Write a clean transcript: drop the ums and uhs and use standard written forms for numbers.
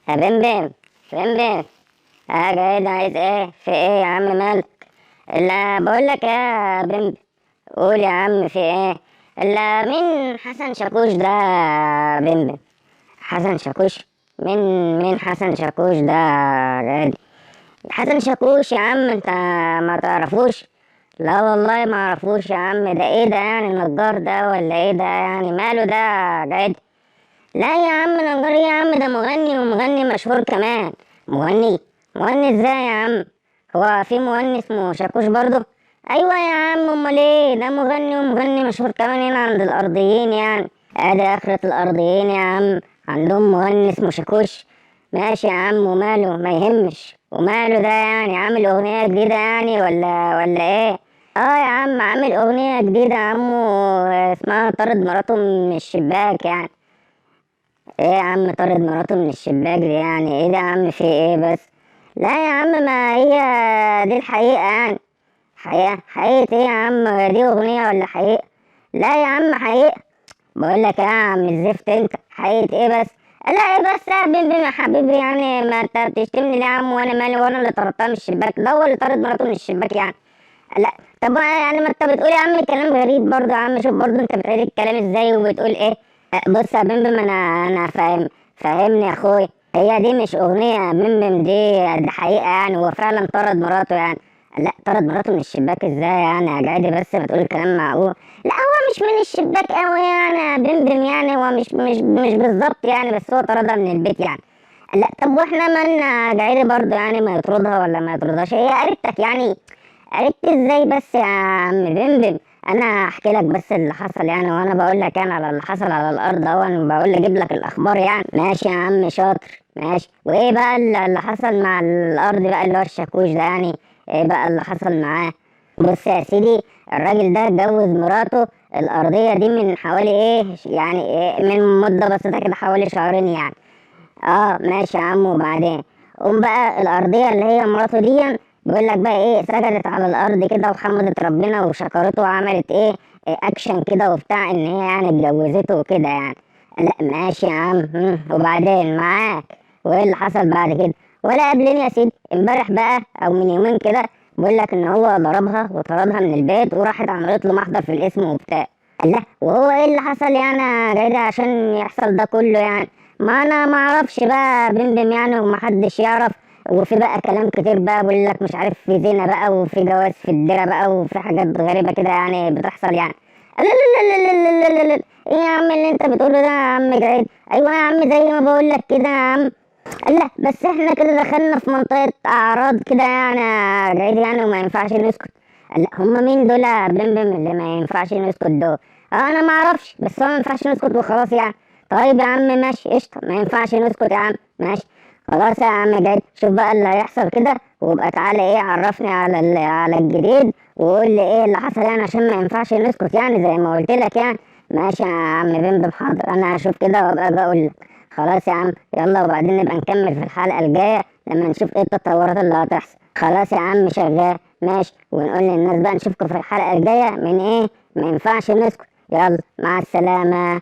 يا بمبم، بمبم. جاي عايز ايه؟ في ايه يا عم مالك؟ الا بقول لك يا بمبم. قول يا عم في ايه؟ الا مين حسن شاكوش ده يا بمبم؟ حسن شاكوش؟ مين حسن شاكوش ده يا غالي؟ حسن شاكوش يا عم انت ما تعرفوش؟ لا والله ما اعرفوش يا عم. ده ايه ده يعني النجار ده ولا ايه ده يعني ماله ده يا جدع؟ لا يا عم نجار إيه يا عم؟ ده مغني ومغني مشهور كمان. مغني؟ مغني ازاي يا عم؟ هو في مغني اسمه شاكوش برضه؟ ايوه يا عم امال ايه؟ ده مغني ومغني مشهور كمان هنا عند الارضيين يعني. ادي اخرة الارضيين يا عم، عندهم مغني اسمه شاكوش. ماشي يا عم وماله، ما يهمش. وماله ده يعني عامل اغنية جديدة يعني ولا ايه؟ اه يا عم عامل اغنية جديدة يا عمو، اسمها طرد مراته من الشباك يعني. ايه يا عم طارد مراته من الشباك دي يعني ايه ده يا عم؟ في ايه بس؟ لا يا عم ما هي دي الحقيقة يعني. حقيقة ايه يا عم؟ هي دي اغنية ولا حقيقة؟ لا يا عم حقيقة. بقول لك يا عم الزفت انت، حقيقة ايه بس؟ لا ايه بس يا حبيبي يا حبيبي يعني ما انت بتشتمني ليه يا عم؟ وانا مالي؟ وانا اللي طردتها من الشباك؟ ده هو اللي طارد مراته من الشباك يعني. لا. طب يعني ما انت بتقول يا عم كلام غريب برضه يا عم. شوف برضه انت بتعيد الكلام ازاي وبتقول ايه. بص يا بمبم انا فاهمني يا اخوي. هي دي مش اغنيه يا بمبم، دي حقيقه يعني. هو فعلا طرد مراته يعني. لا طرد مراته من الشباك ازاي يعني يا جعيدي؟ بس بتقول الكلام معقول. لا هو مش من الشباك قوي يعني يا بمبم يعني. هو مش بالظبط يعني، بس هو طردها من البيت يعني. لا طب واحنا مالنا جعيدي برضه يعني؟ ما يطردها ولا ما يطردهاش؟ هي قريبتك يعني. عرفت ازاي بس يا عم بمبم؟ انا احكي لك بس اللي حصل يعني، وانا بقول لك انا على اللي حصل على الارض اهو. انا بقول اجيب لك الاخبار يعني. ماشي يا عم شاطر ماشي. وايه بقى اللي حصل مع الارض بقى اللي هو الشاكوش ده يعني؟ ايه بقى اللي حصل معاه؟ بص يا سيدي، الراجل ده اتجوز مراته الارضيه دي من حوالي ايه يعني، إيه من مده بسيطه كده، حوالي شهرين يعني. اه ماشي يا عم. وبعدين قوم بقى الارضيه اللي هي مراته دي، بيقول لك بقى ايه، سجدت على الارض كده وحمدت ربنا وشكرته وعملت ايه، اكشن كده وبتاع ان هي يعني اتجوزته وكده يعني. لا ماشي يا عم. وبعدين معاك. وايه اللي حصل بعد كده؟ ولا قبلين يا سيدي امبارح بقى او من يومين كده، بيقول لك ان هو ضربها وطردها من البيت وراحت عملت له محضر في الاسم وبتاع. لا وهو ايه اللي حصل يعني يا جاي عشان يحصل ده كله يعني؟ ما انا ما اعرفش بقى بمبم يعني، ومحدش يعرف. وفي بقى كلام كتير بقى بيقول لك مش عارف في زنا بقى وفي جواز في الدرة بقى وفي حاجات غريبة كده يعني بتحصل يعني. لا لا لا لا لا لا لا لا. ايه يا عم اللي انت بتقوله ده يا عم جعيد؟ ايوه يا عم زي ما بقول لك كده يا عم. لا بس احنا كده دخلنا في منطقة اعراض كده يعني يا جعيد يعني، وما ينفعش نسكت. لا هما مين دول يا بمبم اللي ما ينفعش نسكت دول؟ انا ما اعرفش، بس هو ما ينفعش نسكت وخلاص يعني. طيب يا عم ماشي قشطة، ما ينفعش نسكت يا عم ماشي. خلاص يا عم جاي، شوف بقى اللي هيحصل كده، وابقى تعالى ايه عرفني على على الجديد، وقول لي ايه اللي حصل يعني، عشان ما ينفعش نسكت يعني زي ما قلت لك يعني. ماشي يا عم بمبم حاضر، انا هشوف كده وابقى بقول لك. خلاص يا عم يلا، وبعدين نبقى نكمل في الحلقة الجاية لما نشوف ايه التطورات اللي هتحصل. خلاص يا عم شغال ماشي. ونقول للناس بقى نشوفكم في الحلقة الجاية من ايه، ما ينفعش نسكت. يلا مع السلامة.